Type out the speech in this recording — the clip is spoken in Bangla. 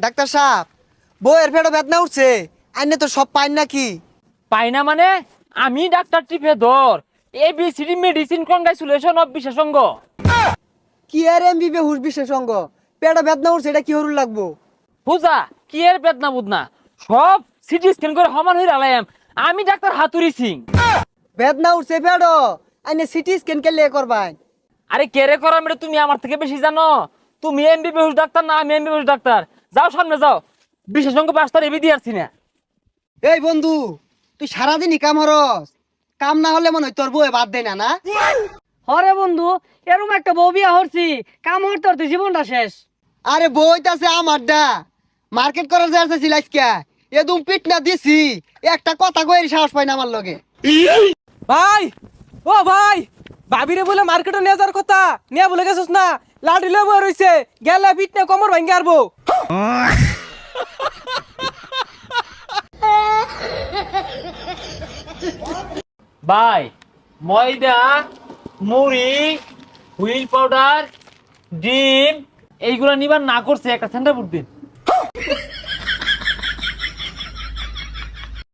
ডাক্তার সাহেব, বউয়ের পেটে বেদনা উঠছে, আইনে তো সব পাইন নাকি? পাই না মানে? আমি ডাক্তার টিপে ধর ABCD মেডিসিন কংগ্রাচুলেশন অফ বিশেষজ্ঞ। কি আর এমবিবি হুশ বিশেষজ্ঞ? পেটে বেদনা উঠছে, এটা কি হরুর লাগবো? বুঝা কি এর বেদনা বুদনা সব সিটি স্ক্যান করে সমান হয়ে আলাইম। আমি ডাক্তার হাতুরি সিং। বেদনা উঠছে পেটে, আইনে সিটি স্ক্যান কে লে করবাই? আরে কেরে করাম এটা তুমি আমার থেকে বেশি জানো। তুমি MBBS ডাক্তার না আমি MBBS ডাক্তার। যাও সামনে যাও, বিশেষজ্ঞ পাঁচটার এবি দিয়ে আসছি না। এই বন্ধু, তুই সারাদিনই কাম হরস, কাম না হলে মনে হয় তোর বউয়ে বাদ দেয় না না? হরে বন্ধু, এরকম একটা বউ বিয়া হরছি, কাম হরতে হরতে জীবনটা শেষ। আরে বইতাছে আমার ডা, মার্কেট করার যাচ্ছিল আজকে, এদম পিট না দিছি, একটা কথা কইরি সাহস পাই না আমার লগে। ভাই, ও ভাই, ভাবিরে বলে মার্কেটে নিয়ে যাওয়ার কথা নিয়ে বলে গেছিস না? লাঠি লয়ে বয়ে রইছে, গেলে পিটনে কোমর ভাঙ্গে আরবো। ভাই, ময়দা, মুড়ি, হুইল পাউডার, ডিম এইগুলো নিবার না করছে, একটা সেন্টার ফুড দিন।